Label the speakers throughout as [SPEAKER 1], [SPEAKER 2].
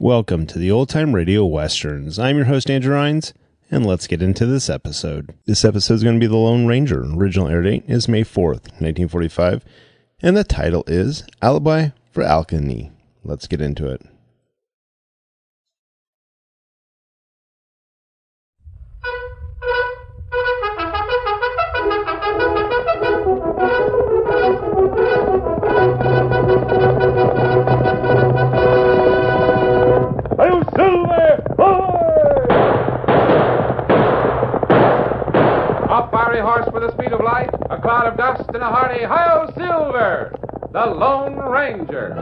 [SPEAKER 1] Welcome to the Old Time Radio Westerns. I'm your host, Andrew Rhines, and let's get into this episode. This episode is going to be The Lone Ranger. Original air date is May 4th, 1945, and the title is Alibi for Alkali. Let's get into it.
[SPEAKER 2] Horse with the speed of light, a cloud of dust, and a hearty "Hi-Yo, Silver!" The Lone Ranger.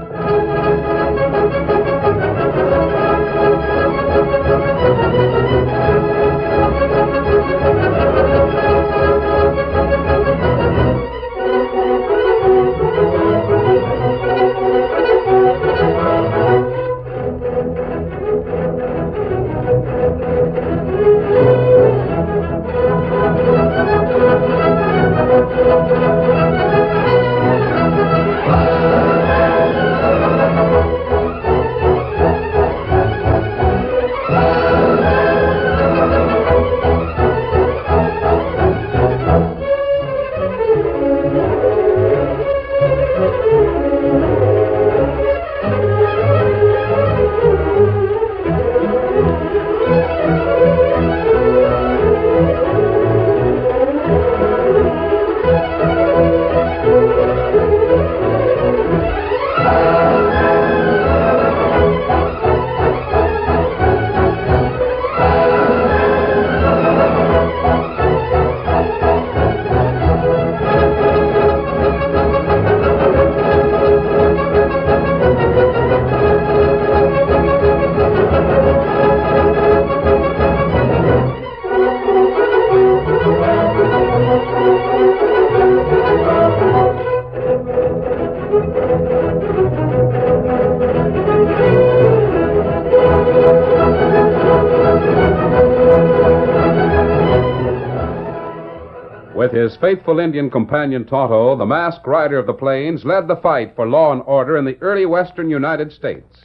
[SPEAKER 2] With his faithful Indian companion Tonto, the masked rider of the plains led the fight for law and order in the early western United States.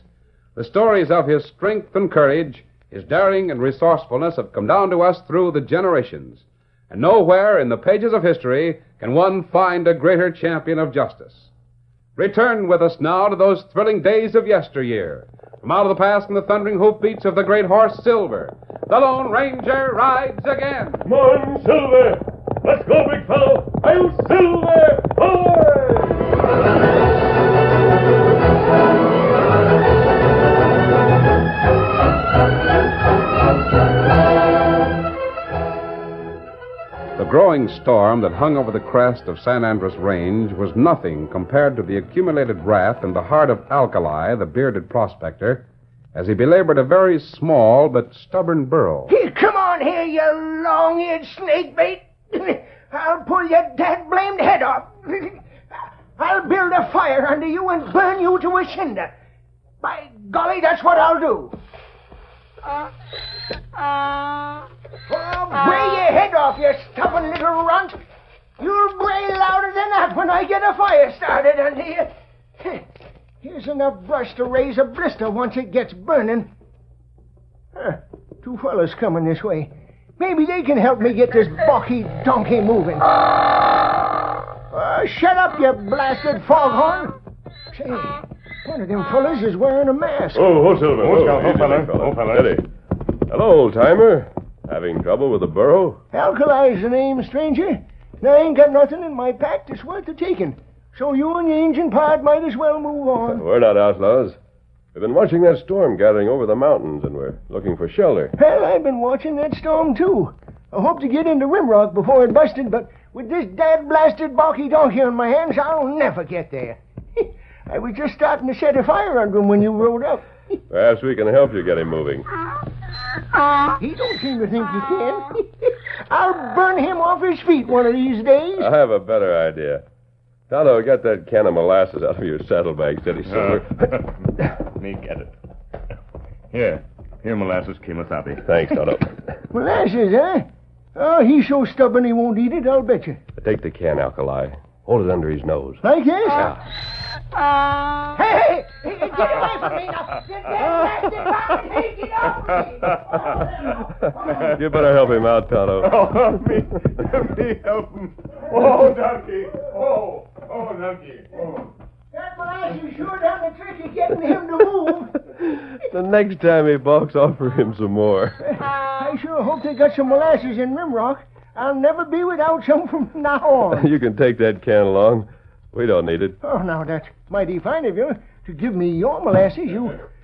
[SPEAKER 2] The stories of his strength and courage, his daring and resourcefulness have come down to us through the generations. And nowhere in the pages of history can one find a greater champion of justice. Return with us now to those thrilling days of yesteryear. From out of the past and the thundering hoofbeats of the great horse Silver, the Lone Ranger rides again.
[SPEAKER 3] Come on, Silver! Let's go, big fellow! I'll Silver! Ahoy!
[SPEAKER 2] The growing storm that hung over the crest of San Andres Range was nothing compared to the accumulated wrath in the heart of Alkali, the bearded prospector, as he belabored a very small but stubborn burro.
[SPEAKER 4] Here, come on here, you long-eared snakebait! I'll pull your dad-blamed head off. I'll build a fire under you and burn you to a cinder. By golly, that's what I'll do. Bray your head off, you stubborn little runt. You'll bray louder than that when I get a fire started under you. Here's enough brush to raise a blister once it gets burning. Two fellas coming this way. Maybe they can help me get this balky donkey moving. Shut up, you blasted foghorn. Say, one of them fellas is wearing a mask.
[SPEAKER 3] Oh, Silver. Oh, fella. Steady. Hello, old-timer. Having trouble with the burro?
[SPEAKER 4] Alkali's the name, stranger. And I ain't got nothing in my pack that's worth the taking. So you and your engine pod might as well move on.
[SPEAKER 3] We're not outlaws. We've been watching that storm gathering over the mountains, and we're looking for shelter.
[SPEAKER 4] Well, I've been watching that storm, too. I hope to get into Rimrock before it busted, but with this dad-blasted balky donkey on my hands, I'll never get there. I was just starting to set a fire under him when you rode up.
[SPEAKER 3] Perhaps we can help you get him moving.
[SPEAKER 4] He don't seem to think you can. I'll burn him off his feet one of these days.
[SPEAKER 3] I have a better idea. Tonto, get that can of molasses out of your saddlebag, steady, Silver.
[SPEAKER 5] Me get it. Here, molasses, Kemosabe.
[SPEAKER 3] Thanks, Tonto.
[SPEAKER 4] Molasses, huh? Oh, he's so stubborn he won't eat it, I'll bet you.
[SPEAKER 3] Take the can, Alkali. Hold it under his nose.
[SPEAKER 4] Like this?
[SPEAKER 3] Yeah.
[SPEAKER 4] Hey, get away from me now. Get blasted hey, get off me.
[SPEAKER 3] You better help him out, Tonto.
[SPEAKER 5] Oh, me help him. Oh, Ducky. Oh, Ducky. Oh.
[SPEAKER 4] That molasses sure done the trick of getting him to move.
[SPEAKER 3] The next time he balks, offer him some more.
[SPEAKER 4] I sure hope they got some molasses in Rimrock. I'll never be without some from now on.
[SPEAKER 3] You can take that can along. We don't need it.
[SPEAKER 4] Oh, now, that's mighty fine of you to give me your molasses.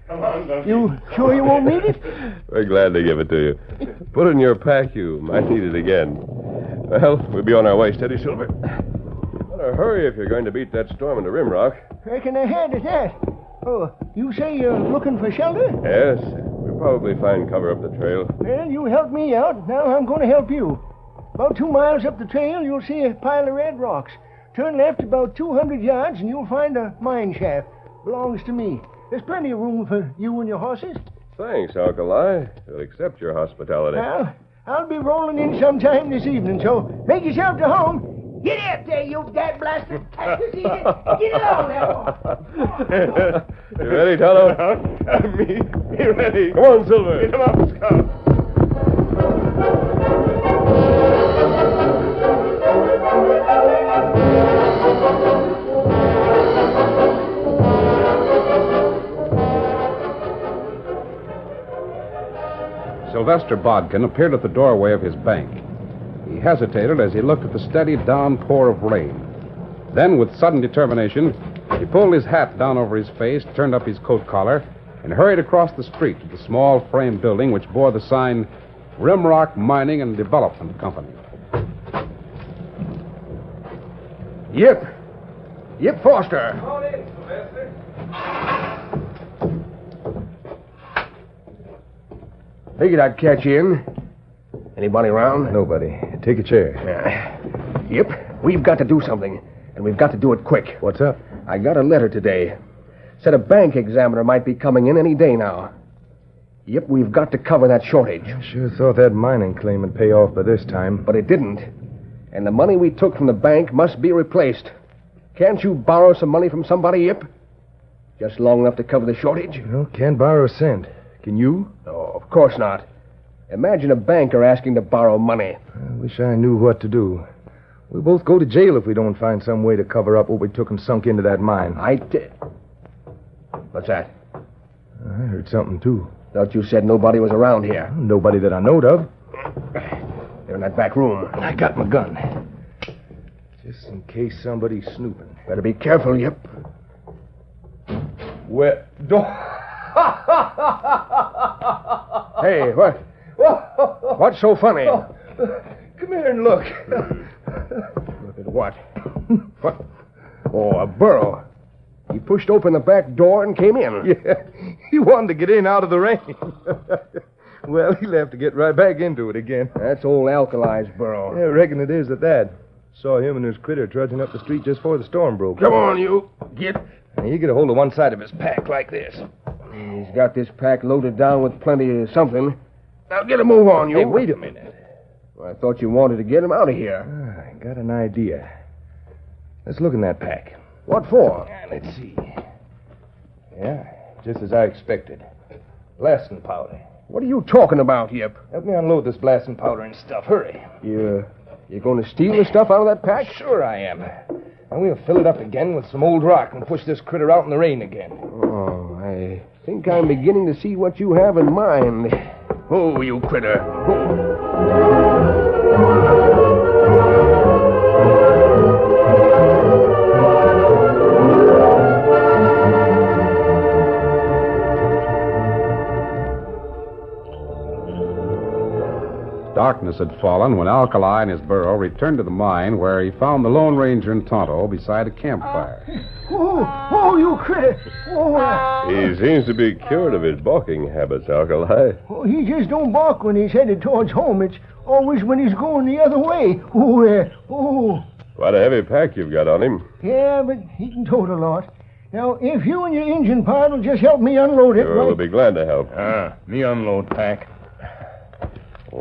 [SPEAKER 5] Come on, Ducky.
[SPEAKER 4] You sure you won't need it?
[SPEAKER 3] We're glad to give it to you. Put it in your pack. You might need it again. Well, we'll be on our way. Steady, Silver. Better hurry if you're going to beat that storm into Rimrock.
[SPEAKER 4] Reckon I had at that. Oh, you say you're looking for shelter?
[SPEAKER 3] Yes. We'll probably find cover up the trail.
[SPEAKER 4] Well, you helped me out. Now I'm going to help you. About 2 miles up the trail, you'll see a pile of red rocks. Turn left about 200 yards, and you'll find a mine shaft. Belongs to me. There's plenty of room for you and your horses.
[SPEAKER 3] Thanks, Alkali. We'll accept your hospitality.
[SPEAKER 4] Well, I'll be rolling in sometime this evening, so make yourself to home. Get up there, you dad-blasted cactus eater. Get along now.
[SPEAKER 3] You ready, Tonto?
[SPEAKER 5] Me ready.
[SPEAKER 3] Come on, Silver.
[SPEAKER 5] Come on, Scout.
[SPEAKER 2] Sylvester Bodkin appeared at the doorway of his bank. He hesitated as he looked at the steady downpour of rain. Then, with sudden determination, he pulled his hat down over his face, turned up his coat collar, and hurried across the street to the small frame building which bore the sign Rimrock Mining and Development Company.
[SPEAKER 6] Yep, Foster. Figured I'd catch you in. Anybody around?
[SPEAKER 7] Nobody. Take a chair.
[SPEAKER 6] Yep, we've got to do something, and we've got to do it quick.
[SPEAKER 7] What's up?
[SPEAKER 6] I got a letter today. Said a bank examiner might be coming in any day now. Yep, we've got to cover that shortage.
[SPEAKER 7] I sure thought that mining claim would pay off by this time.
[SPEAKER 6] But it didn't. And the money we took from the bank must be replaced. Can't you borrow some money from somebody, Yip? Just long enough to cover the shortage?
[SPEAKER 7] Well, can't borrow a cent. Can you?
[SPEAKER 6] Oh, of course not. Imagine a banker asking to borrow money.
[SPEAKER 7] I wish I knew what to do. We'll both go to jail if we don't find some way to cover up what we took and sunk into that mine.
[SPEAKER 6] What's that?
[SPEAKER 7] I heard something, too.
[SPEAKER 6] Thought you said nobody was around here.
[SPEAKER 7] Nobody that I knowed of.
[SPEAKER 6] They're in that back room.
[SPEAKER 7] I got my gun. Just in case somebody's snooping.
[SPEAKER 6] Better be careful, Yip.
[SPEAKER 7] Well, don't...
[SPEAKER 6] Hey, what? What's so funny?
[SPEAKER 7] Come here and look.
[SPEAKER 6] Look at what? What? Oh, a burro. He pushed open the back door and came in.
[SPEAKER 7] Yeah, he wanted to get in out of the rain. Well, he'll have to get right back into it again.
[SPEAKER 6] That's old Alkali's burro.
[SPEAKER 7] Yeah, I reckon it is at that. Saw him and his critter trudging up the street just before the storm broke.
[SPEAKER 6] Come on, you. Get.
[SPEAKER 7] Now, you get a hold of one side of his pack like this.
[SPEAKER 6] He's got this pack loaded down with plenty of something. Now get a move on, you.
[SPEAKER 7] Hey, wait a minute.
[SPEAKER 6] Well, I thought you wanted to get him out of here.
[SPEAKER 7] I got an idea. Let's look in that pack.
[SPEAKER 6] What for?
[SPEAKER 7] Let's see. Yeah, just as I expected. Blasting powder.
[SPEAKER 6] What are you talking about, Yip?
[SPEAKER 7] Help me unload this blasting powder and stuff. Hurry.
[SPEAKER 6] You're going to steal the stuff out of that pack?
[SPEAKER 7] Sure I am. And we'll fill it up again with some old rock and push this critter out in the rain again.
[SPEAKER 6] Oh, I think I'm beginning to see what you have in mind. Oh, you critter.
[SPEAKER 2] Darkness had fallen when Alkali and his burro returned to the mine, where he found the Lone Ranger and Tonto beside a campfire.
[SPEAKER 4] Oh, you critter.
[SPEAKER 3] He seems to be cured of his balking habits, Alkali.
[SPEAKER 4] Oh, he just don't bark when he's headed towards home. It's always when he's going the other way.
[SPEAKER 3] Quite a heavy pack you've got on him.
[SPEAKER 4] Yeah, but he can tote a lot. Now, if you and your engine pard will just help me unload it...
[SPEAKER 3] Sure, we'll be glad to help.
[SPEAKER 5] Me unload pack.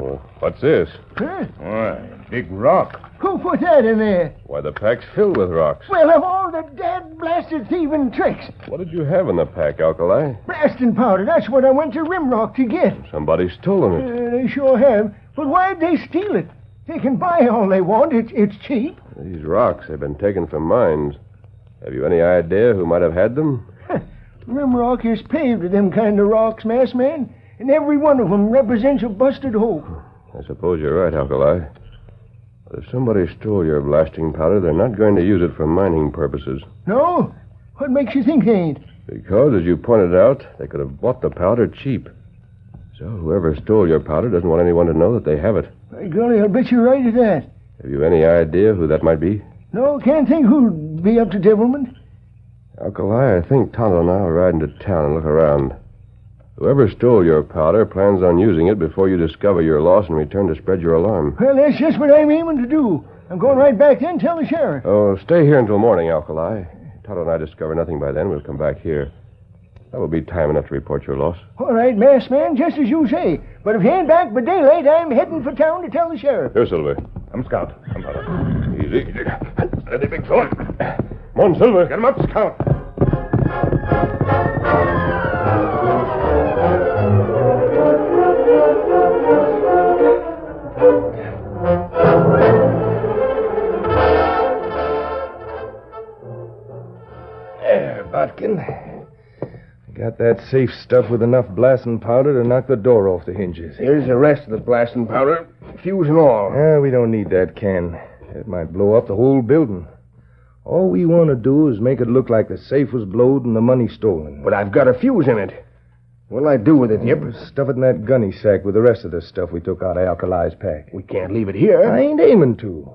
[SPEAKER 3] Well, what's this?
[SPEAKER 4] Huh?
[SPEAKER 5] Why, big rock.
[SPEAKER 4] Who put that in there?
[SPEAKER 3] Why, the pack's filled with rocks.
[SPEAKER 4] Well, of all the dad-blasted thieving tricks.
[SPEAKER 3] What did you have in the pack, Alkali?
[SPEAKER 4] Blasting powder, that's what I went to Rimrock to get.
[SPEAKER 3] Somebody's stolen it.
[SPEAKER 4] They sure have. But why'd they steal it? They can buy all they want. It's cheap.
[SPEAKER 3] These rocks have been taken from mines. Have you any idea who might have had them?
[SPEAKER 4] Rimrock is paved with them kind of rocks, masked man. And every one of them represents a busted hope.
[SPEAKER 3] I suppose you're right, Alkali. But if somebody stole your blasting powder, they're not going to use it for mining purposes.
[SPEAKER 4] No? What makes you think they ain't?
[SPEAKER 3] Because, as you pointed out, they could have bought the powder cheap. So whoever stole your powder doesn't want anyone to know that they have it.
[SPEAKER 4] By golly, I'll bet you're right at that.
[SPEAKER 3] Have you any idea who that might be?
[SPEAKER 4] No, can't think who'd be up to devilment.
[SPEAKER 3] Alkali, I think Tonto and I will ride into town and look around. Whoever stole your powder plans on using it before you discover your loss and return to spread your alarm.
[SPEAKER 4] Well, that's just what I'm aiming to do. I'm going right back then and tell the sheriff.
[SPEAKER 3] Oh, stay here until morning, Alkali. Tonto and I discover nothing by then. We'll come back here. That will be time enough to report your loss.
[SPEAKER 4] All right, masked man, just as you say. But if he ain't back by daylight, I'm heading for town to tell the sheriff.
[SPEAKER 3] Here, Silver.
[SPEAKER 5] I'm Scout.
[SPEAKER 3] Come, Tonto. Easy. Steady, big fella. Come on, Silver.
[SPEAKER 5] Get him up, Scout.
[SPEAKER 7] There, Botkin. Got that safe stuff with enough blasting powder to knock the door off the hinges.
[SPEAKER 6] Here's the rest of the blasting powder, fuse and all.
[SPEAKER 7] We don't need that can. It might blow up the whole building. All we want to do is make it look like the safe was blowed and the money stolen.
[SPEAKER 6] But I've got a fuse in it. What'll I do with it, Yip?
[SPEAKER 7] Stuff it in that gunny sack with the rest of the stuff we took out of Alkali's pack.
[SPEAKER 6] We can't leave it here.
[SPEAKER 7] I ain't aiming to.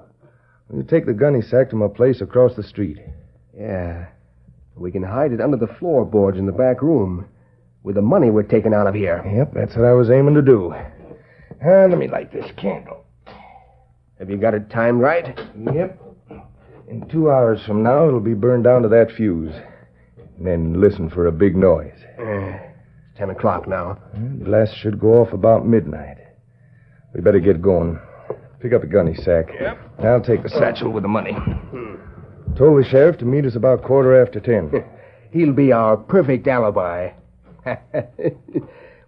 [SPEAKER 7] We'll take the gunny sack to my place across the street.
[SPEAKER 6] Yeah. We can hide it under the floorboards in the back room with the money we're taking out of here.
[SPEAKER 7] Yep, that's what I was aiming to do. Let me light this candle.
[SPEAKER 6] Have you got it timed right?
[SPEAKER 7] Yep. In 2 hours from now, it'll be burned down to that fuse. And then listen for a big noise.
[SPEAKER 6] It's 10 o'clock now.
[SPEAKER 7] The blast should go off about midnight. We better get going. Pick up the gunny sack.
[SPEAKER 6] Yep.
[SPEAKER 7] I'll take the satchel with the money. Told the sheriff to meet us about 10:15.
[SPEAKER 6] He'll be our perfect alibi.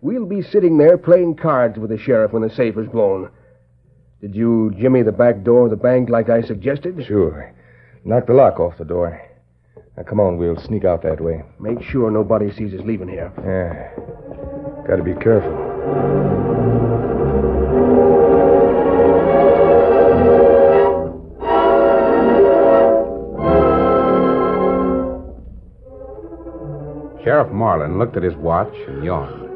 [SPEAKER 6] We'll be sitting there playing cards with the sheriff when the safe is blown. Did you jimmy the back door of the bank like I suggested?
[SPEAKER 7] Sure. Knock the lock off the door. Now, come on, we'll sneak out that way.
[SPEAKER 6] Make sure nobody sees us leaving here.
[SPEAKER 7] Yeah. Gotta be careful.
[SPEAKER 2] Sheriff Marlin looked at his watch and yawned.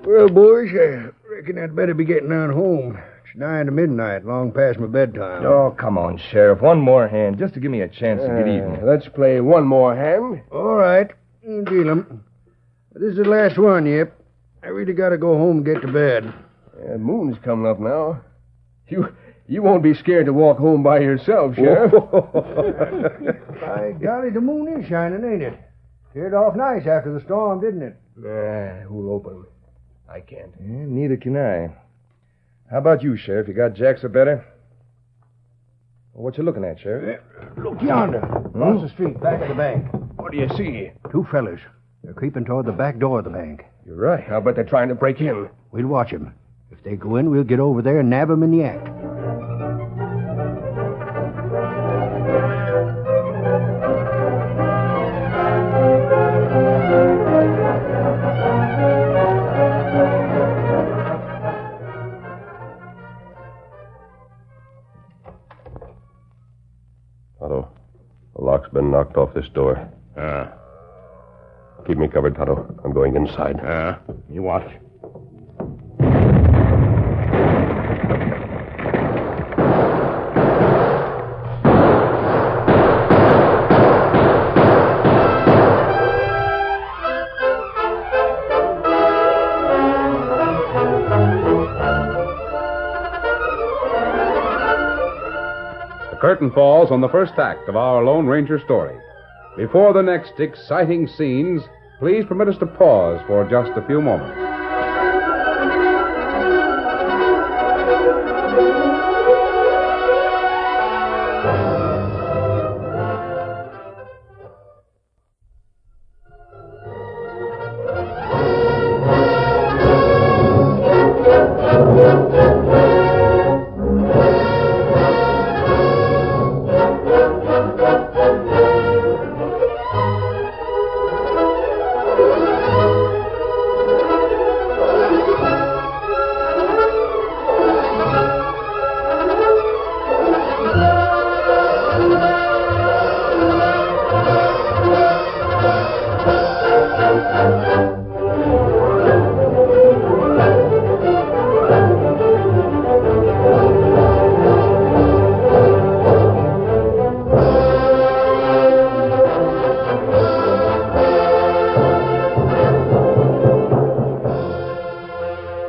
[SPEAKER 8] Well, boys, I reckon I'd better be getting on home. It's nigh to midnight, long past my bedtime.
[SPEAKER 7] Oh, come on, Sheriff. One more hand, just to give me a chance to get even.
[SPEAKER 6] Let's play one more hand.
[SPEAKER 8] All right. Deal 'em. This is the last one, Yip. I really gotta go home and get to bed.
[SPEAKER 6] Moon's coming up now. You won't be scared to walk home by yourself, Sheriff.
[SPEAKER 8] By golly, the moon is shining, ain't it? Cleared off nice after the storm, didn't it?
[SPEAKER 6] Who'll open? I can't.
[SPEAKER 7] Yeah, neither can I. How about you, Sheriff? You got Jacks or better? What you looking at, Sheriff?
[SPEAKER 8] Look yonder, across the street, back of the bank.
[SPEAKER 6] What do you see?
[SPEAKER 8] 2 fellas. They're creeping toward the back door of the bank.
[SPEAKER 7] You're right.
[SPEAKER 6] I'll bet they're trying to break in.
[SPEAKER 8] We'll watch 'em. If they go in, we'll get over there and nab 'em in the act.
[SPEAKER 3] Tonto, the lock's been knocked off this door. Keep me covered, Tonto. I'm going inside.
[SPEAKER 5] You watch.
[SPEAKER 2] Curtain falls on the first act of our Lone Ranger story. Before the next exciting scenes, please permit us to pause for just a few moments.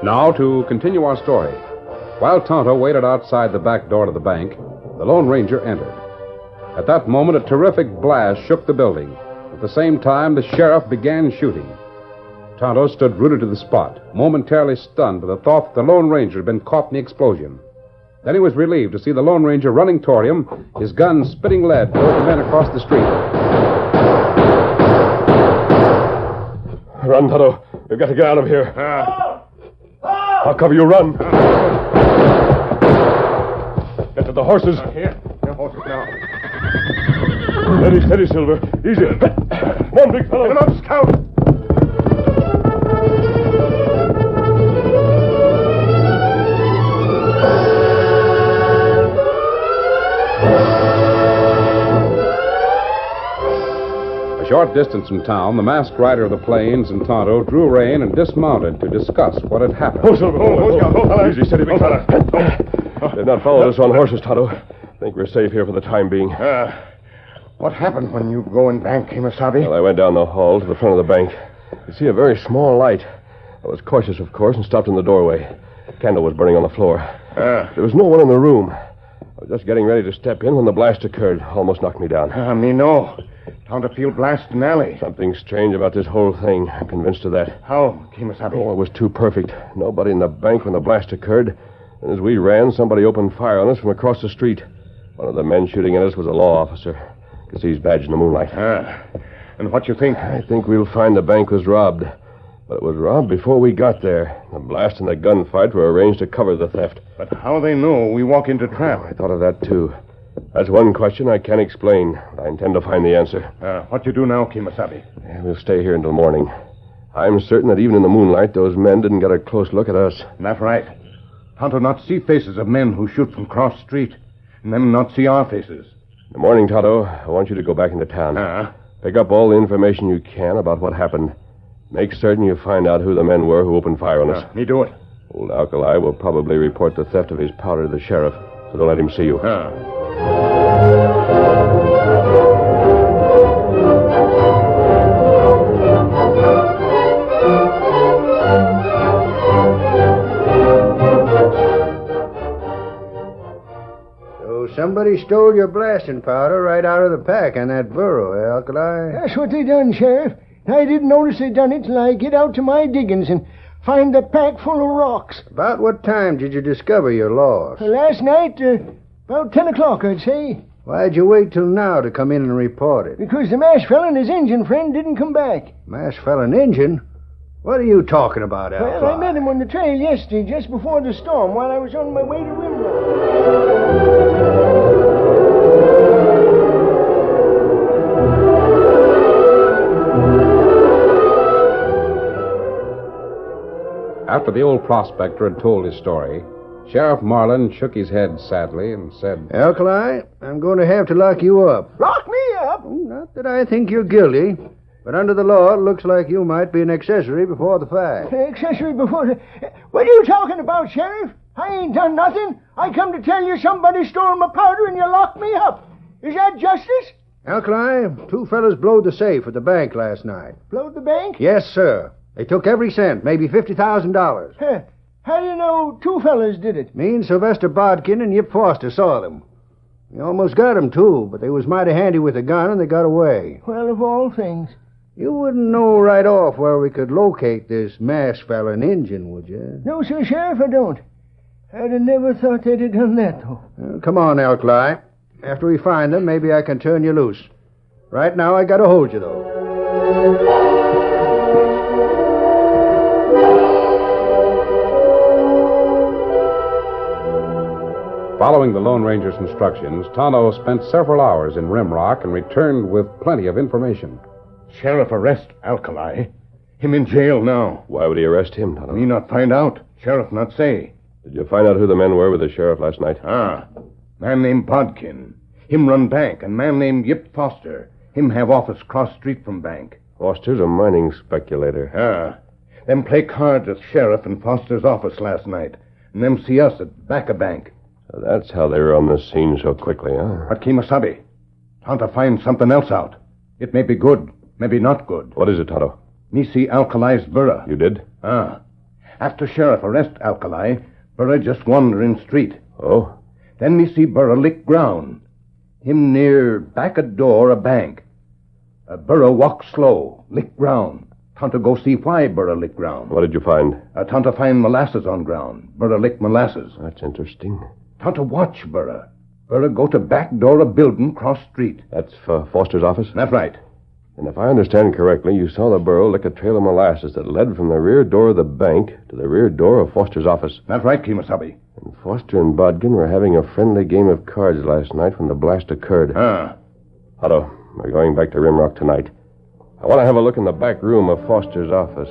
[SPEAKER 2] Now, to continue our story. While Tonto waited outside the back door to the bank, the Lone Ranger entered. At that moment, a terrific blast shook the building. At the same time, the sheriff began shooting. Tonto stood rooted to the spot, momentarily stunned by the thought that the Lone Ranger had been caught in the explosion. Then he was relieved to see the Lone Ranger running toward him, his gun spitting lead toward the men across the street.
[SPEAKER 3] Run, Tonto. We've got to get out of here. I'll cover you. Run. Get to the horses.
[SPEAKER 5] Here. The horses now.
[SPEAKER 3] Steady, Silver. Easy. Come on, big fellow.
[SPEAKER 5] Come on, Scout.
[SPEAKER 2] A short distance from town, the masked rider of the plains and Tonto drew rein and dismounted to discuss what had happened.
[SPEAKER 3] Oh, Silver. Easy, steady, big fella. They've not followed us on horses, Tonto. I think we're safe here for the time being.
[SPEAKER 5] What happened when you go in bank, Kemosabe?
[SPEAKER 3] Well, I went down the hall to the front of the bank. You see a very small light. I was cautious, of course, and stopped in the doorway. The candle was burning on the floor. There was no one in the room. I was just getting ready to step in when the blast occurred. Almost knocked me down.
[SPEAKER 5] Me no. Tonto feel blast in alley.
[SPEAKER 3] Something strange about this whole thing. I'm convinced of that.
[SPEAKER 5] How, Kemosabe?
[SPEAKER 3] Oh, it was too perfect. Nobody in the bank when the blast occurred. And as we ran, somebody opened fire on us from across the street. One of the men shooting at us was a law officer. Could see his badge in the moonlight.
[SPEAKER 5] And what you think?
[SPEAKER 3] I think we'll find the bank was robbed. But it was robbed before we got there. The blast and the gunfight were arranged to cover the theft.
[SPEAKER 5] But how they know we walk into trap?
[SPEAKER 3] I thought of that, too. That's one question I can't explain. I intend to find the answer.
[SPEAKER 5] What you do now, Kemosabe?
[SPEAKER 3] We'll stay here until morning. I'm certain that even in the moonlight, those men didn't get a close look at us.
[SPEAKER 5] That's right. Tonto not see faces of men who shoot from cross street, and them not see our faces.
[SPEAKER 3] In the morning, Tonto, I want you to go back into town. Pick up all the information you can about what happened. Make certain you find out who the men were who opened fire on us.
[SPEAKER 5] Me do it.
[SPEAKER 3] Old Alkali will probably report the theft of his powder to the sheriff, so don't let him see you.
[SPEAKER 8] Somebody stole your blasting powder right out of the pack on that burro, Alkali.
[SPEAKER 4] That's what they done, Sheriff. I didn't notice they done it till I get out to my diggings and find the pack full of rocks.
[SPEAKER 8] About what time did you discover your loss?
[SPEAKER 4] Last night, about 10 o'clock, I'd say.
[SPEAKER 8] Why'd you wait till now to come in and report it?
[SPEAKER 4] Because the masked fella and his Indian friend didn't come back.
[SPEAKER 8] Masked fella and Injun? What are you talking about, Alkali?
[SPEAKER 4] Well, I met him on the trail yesterday, just before the storm, while I was on my way to Rimrock.
[SPEAKER 2] After the old prospector had told his story, Sheriff Marlin shook his head sadly and said,
[SPEAKER 8] Alkali, I'm going to have to lock you up.
[SPEAKER 4] Lock me up?
[SPEAKER 8] Not that I think you're guilty, but under the law, it looks like you might be an accessory before the fact.
[SPEAKER 4] Accessory before the... What are you talking about, Sheriff? I ain't done nothing. I come to tell you somebody stole my powder and you locked me up. Is that justice?
[SPEAKER 8] Alkali, two fellas blowed the safe at the bank last night.
[SPEAKER 4] Blowed the bank?
[SPEAKER 8] Yes, sir. They took every cent, maybe $50,000.
[SPEAKER 4] How do you know two fellas did it?
[SPEAKER 8] Me and Sylvester Bodkin and Yip Foster saw them. We almost got them, too, but they was mighty handy with a gun and they got away.
[SPEAKER 4] Well, of all things.
[SPEAKER 8] You wouldn't know right off where we could locate this masked fella and Injun, would you?
[SPEAKER 4] No, sir, Sheriff, I don't. I'd have never thought they'd have done that, though.
[SPEAKER 8] Well, come on, Alkali. After we find them, maybe I can turn you loose. Right now, I gotta hold you, though.
[SPEAKER 2] Following the Lone Ranger's instructions, Tonto spent several hours in Rimrock and returned with plenty of information.
[SPEAKER 5] Sheriff arrest Alkali. Him in jail now.
[SPEAKER 3] Why would he arrest him, Tonto?
[SPEAKER 5] Me not find out. Sheriff not say.
[SPEAKER 3] Did you find out who the men were with the sheriff last night?
[SPEAKER 5] Man named Bodkin. Him run bank, and man named Yip Foster. Him have office cross street from bank.
[SPEAKER 3] Foster's a mining speculator.
[SPEAKER 5] Them play cards at Sheriff and Foster's office last night. And them see us at back of bank.
[SPEAKER 3] So that's how they were on the scene so quickly, huh?
[SPEAKER 5] But Kemosabe, Tonto find something else out. It may be good, maybe not good.
[SPEAKER 3] What is it, Tonto?
[SPEAKER 5] Me see Alkali's burra.
[SPEAKER 3] You did?
[SPEAKER 5] After sheriff arrest Alkali, Burra just wandering street.
[SPEAKER 3] Oh?
[SPEAKER 5] Then me see Burra lick ground. Him near back a door a bank. Burra walk slow, lick ground. Tonto go see why Burra lick ground.
[SPEAKER 3] What did you find?
[SPEAKER 5] Tonto find molasses on ground. Burra lick molasses.
[SPEAKER 3] That's interesting.
[SPEAKER 5] Tonto watch Burra. Burra go to back door of building cross street.
[SPEAKER 3] That's for Foster's office?
[SPEAKER 5] That's right.
[SPEAKER 3] And if I understand correctly, you saw the burro lick a trail of molasses that led from the rear door of the bank to the rear door of Foster's office.
[SPEAKER 5] That's right, Kemosabe.
[SPEAKER 3] And Foster and Bodkin were having a friendly game of cards last night when the blast occurred. Otto, we're going back to Rimrock tonight. I want to have a look in the back room of Foster's office.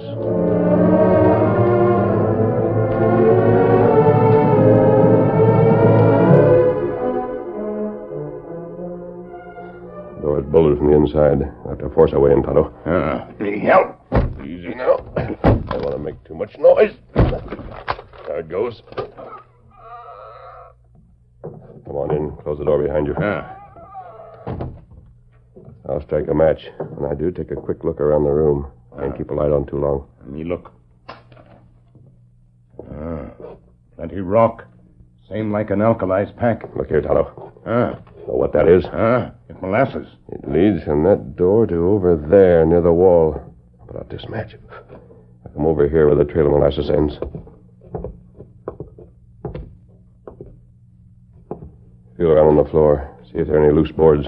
[SPEAKER 3] Door's bolted from the inside. I have to force our way in, Tonto.
[SPEAKER 5] Need help?
[SPEAKER 3] Easy now. I don't want to make too much noise. There it goes. Come on in. Close the door behind you. I'll strike a match. When I do, take a quick look around the room. Can't keep a light on too long.
[SPEAKER 5] Me look. Plenty rock. Same like an Alkali's pack.
[SPEAKER 3] Look here, Tonto. Know what that is?
[SPEAKER 5] It's molasses.
[SPEAKER 3] It leads from that door to over there near the wall. Put out this match. I come over here where the trail of molasses ends. Feel around on the floor. See if there are any loose boards.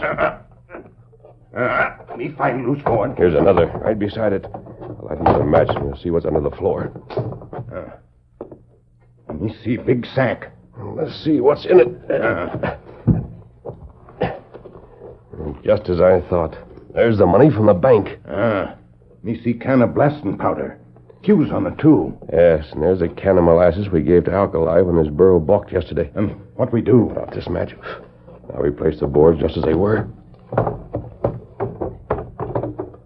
[SPEAKER 5] Me find loose board.
[SPEAKER 3] Here's another, right beside it. I'll light another match and we'll see what's under the floor.
[SPEAKER 5] Me see big sack.
[SPEAKER 3] Let's see what's in it. Just as I thought. There's the money from the bank.
[SPEAKER 5] Me see can of blasting powder. Fuse on it, too.
[SPEAKER 3] Yes, and there's a can of molasses we gave to Alkali when his burro balked yesterday.
[SPEAKER 5] What we do?
[SPEAKER 3] Put out this match. I'll replace the boards just as they were.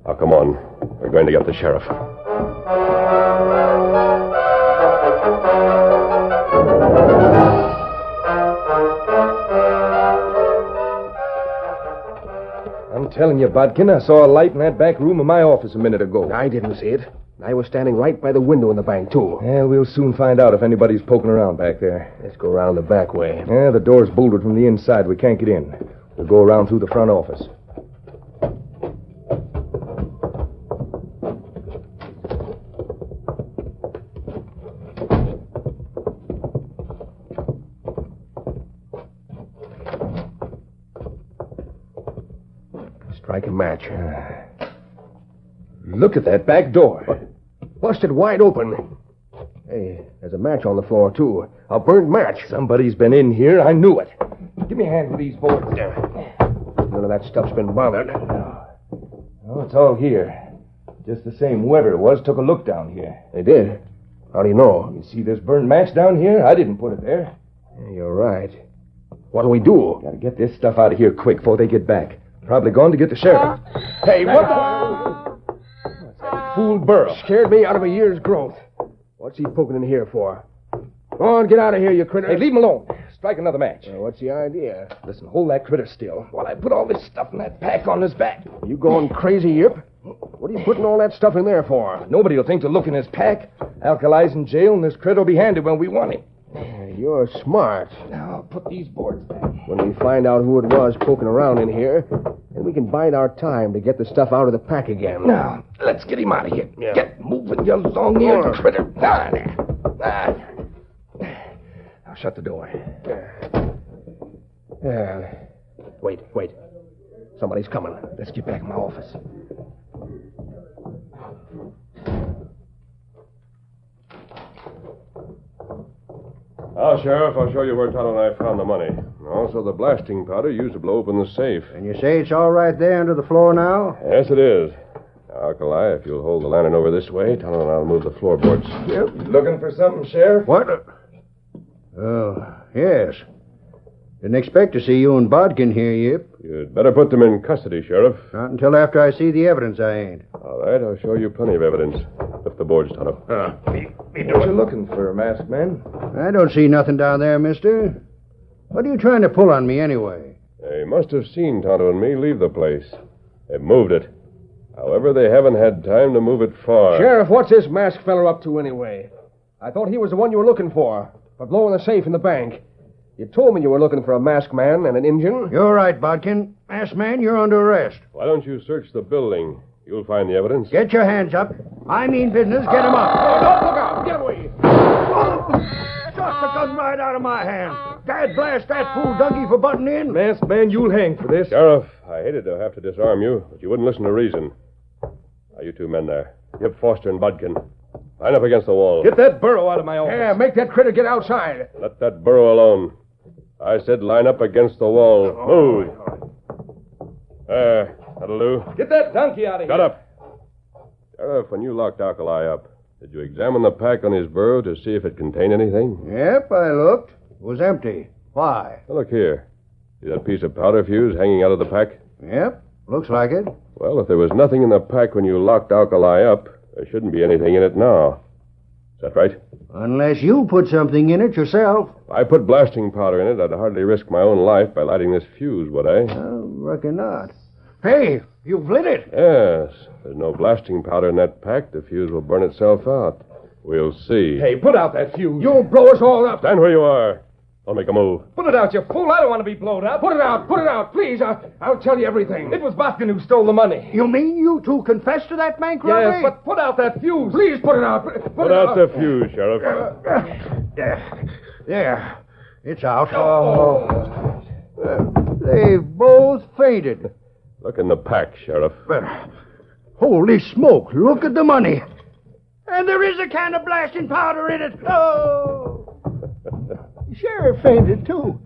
[SPEAKER 3] Now, come on. We're going to get the sheriff.
[SPEAKER 7] I'm telling you, Bodkin, I saw a light in that back room of my office a minute ago.
[SPEAKER 6] I didn't see it. I was standing right by the window in the bank, too.
[SPEAKER 7] Yeah, we'll soon find out if anybody's poking around back there.
[SPEAKER 6] Let's go around the back way.
[SPEAKER 7] Yeah, the door's bolted from the inside. We can't get in. We'll go around through the front office.
[SPEAKER 6] Strike a match.
[SPEAKER 7] Look at that back door.
[SPEAKER 6] Busted wide open. Hey, there's a match on the floor, too. A burnt match.
[SPEAKER 7] Somebody's been in here. I knew it. Give me a hand with these boards.
[SPEAKER 6] None of that stuff's been bothered.
[SPEAKER 7] Oh, it's all here. Just the same whoever it was took a look down here.
[SPEAKER 6] They did? How do you know?
[SPEAKER 7] You see this burnt match down here? I didn't put it there.
[SPEAKER 6] Yeah, you're right. What'll we do?
[SPEAKER 7] Gotta get this stuff out of here quick before they get back. Probably gone to get the sheriff.
[SPEAKER 6] Hey, what the...
[SPEAKER 7] Fool Burrow.
[SPEAKER 6] Scared me out of a year's growth. What's he poking in here for? Go on, get out of here, you critter.
[SPEAKER 7] Hey, leave him alone. Strike another match.
[SPEAKER 6] What's the idea?
[SPEAKER 7] Listen, hold that critter still while I put all this stuff in that pack on his back.
[SPEAKER 6] You going crazy, Yip? What are you putting all that stuff in there for?
[SPEAKER 7] Nobody will think to look in his pack. Alkali's in jail, and this critter will be handy when we want him.
[SPEAKER 6] You're smart.
[SPEAKER 7] Now, I'll put these boards back.
[SPEAKER 6] When we find out who it was poking around in here, then we can bide our time to get the stuff out of the pack again.
[SPEAKER 7] Now, let's get him out of here.
[SPEAKER 6] Yeah.
[SPEAKER 7] Get moving, you long-eared critter. Now, shut the door.
[SPEAKER 6] Wait. Somebody's coming.
[SPEAKER 7] Let's get back in my office.
[SPEAKER 3] Now, Sheriff, I'll show you where Tonto and I found the money. Also, the blasting powder used to blow open the safe.
[SPEAKER 8] And you say it's all right there under the floor now?
[SPEAKER 3] Yes, it is. Now, Alkali, if you'll hold the lantern over this way, Tonto and I'll move the floorboards.
[SPEAKER 7] Yep. Looking for something, Sheriff?
[SPEAKER 8] What? Oh, yes. Didn't expect to see you and Bodkin here, Yip.
[SPEAKER 3] You'd better put them in custody, Sheriff.
[SPEAKER 8] Not until after I see the evidence, I ain't.
[SPEAKER 3] All right, I'll show you plenty of evidence. Lift the boards, Tonto.
[SPEAKER 7] What you looking for, masked man?
[SPEAKER 8] I don't see nothing down there, mister. What are you trying to pull on me, anyway?
[SPEAKER 3] They must have seen Tonto and me leave the place. They've moved it. However, they haven't had time to move it far.
[SPEAKER 6] Sheriff, what's this masked feller up to anyway? I thought he was the one you were looking for blowing the safe in the bank. You told me you were looking for a masked man and an Injun.
[SPEAKER 8] You're right, Bodkin. Masked man, you're under arrest.
[SPEAKER 3] Why don't you search the building? You'll find the evidence.
[SPEAKER 8] Get your hands up. I mean business. Get him up.
[SPEAKER 6] Don't look out. Get away.
[SPEAKER 8] Shot the gun right out of my hand. Dad blast that fool donkey for butting in.
[SPEAKER 7] Masked man, you'll hang for this.
[SPEAKER 3] Sheriff, I hated to have to disarm you, but you wouldn't listen to reason. Now, you two men there. Yip Foster and Bodkin. Line up against the wall.
[SPEAKER 7] Get that burro out of my office.
[SPEAKER 6] Yeah, make that critter get outside.
[SPEAKER 3] Let that burro alone. I said line up against the wall. Move. There. That'll do.
[SPEAKER 7] Get that donkey out of here.
[SPEAKER 3] Shut up. Sheriff, when you locked Alkali up, did you examine the pack on his burro to see if it contained anything?
[SPEAKER 8] Yep, I looked. It was empty. Why?
[SPEAKER 3] Now, look here. See that piece of powder fuse hanging out of the pack?
[SPEAKER 8] Yep, looks like it.
[SPEAKER 3] Well, if there was nothing in the pack when you locked Alkali up, there shouldn't be anything in it now. Is that right?
[SPEAKER 8] Unless you put something in it yourself.
[SPEAKER 3] If I put blasting powder in it, I'd hardly risk my own life by lighting this fuse, would I?
[SPEAKER 8] I reckon not. Hey, you've lit it.
[SPEAKER 3] Yes. If there's no blasting powder in that pack, the fuse will burn itself out. We'll see.
[SPEAKER 7] Hey, put out that fuse.
[SPEAKER 6] You'll blow us all up.
[SPEAKER 3] Stand where you are. Don't make a move.
[SPEAKER 7] Put it out, you fool. I don't want to be blown up.
[SPEAKER 6] Put it out, please. I'll tell you everything.
[SPEAKER 7] It was Botkin who stole the money.
[SPEAKER 8] You mean you two confessed to that bank robbery?
[SPEAKER 7] Yes, but put out that fuse.
[SPEAKER 6] Please put it out.
[SPEAKER 3] Put out the fuse, Sheriff.
[SPEAKER 8] There. It's out. Oh. They've both fainted.
[SPEAKER 3] Look in the pack, Sheriff.
[SPEAKER 8] Holy smoke, look at the money. And there is a can of blasting powder in it. Oh! Sheriff fainted, too.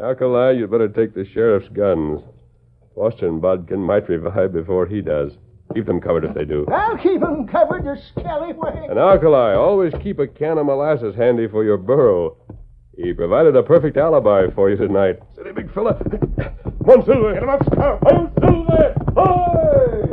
[SPEAKER 3] Alkali, you'd better take the sheriff's guns. Foster and Bodkin might revive before he does. Keep them covered if they do.
[SPEAKER 8] I'll keep them covered, you scallywag.
[SPEAKER 3] And Alkali, always keep a can of molasses handy for your burro. He provided a perfect alibi for you tonight. Steady, big fella. Come on, Silver. Get him up, Scout. Come, Silver. Hi!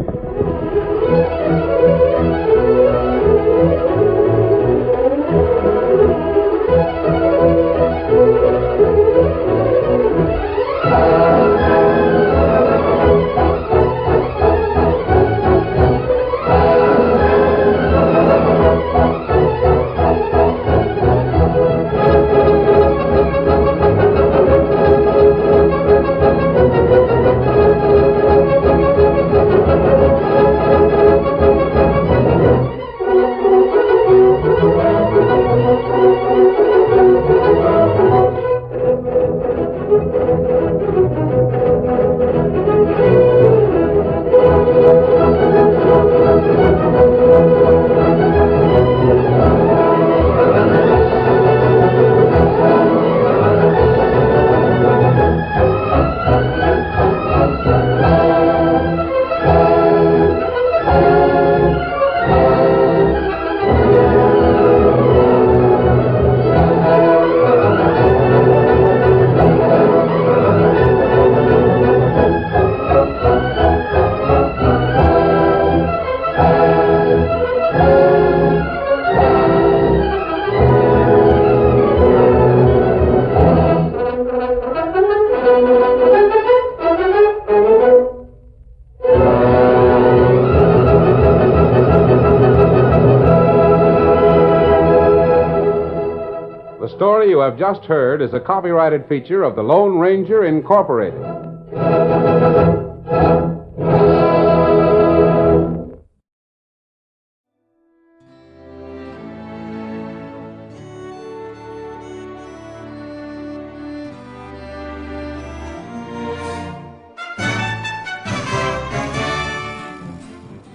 [SPEAKER 2] The story you have just heard is a copyrighted feature of the Lone Ranger Incorporated.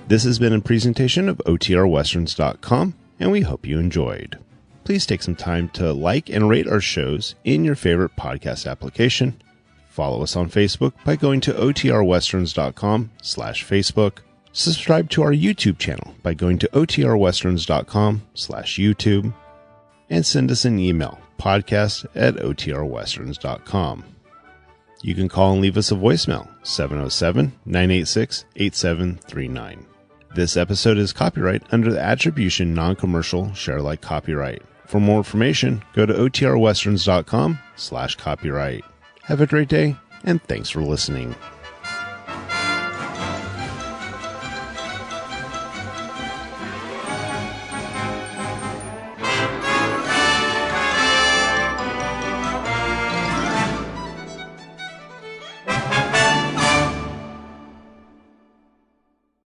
[SPEAKER 1] This has been a presentation of OTRWesterns.com, and we hope you enjoyed. Please take some time to like and rate our shows in your favorite podcast application. Follow us on Facebook by going to OTRWesterns.com/Facebook. Subscribe to our YouTube channel by going to OTRWesterns.com/YouTube. And send us an email, podcast@OTRWesterns.com. You can call and leave us a voicemail, 707-986-8739. This episode is copyright under the Attribution Non-Commercial Share-alike copyright. For more information, go to OTRWesterns.com/copyright. Have a great day, and thanks for listening.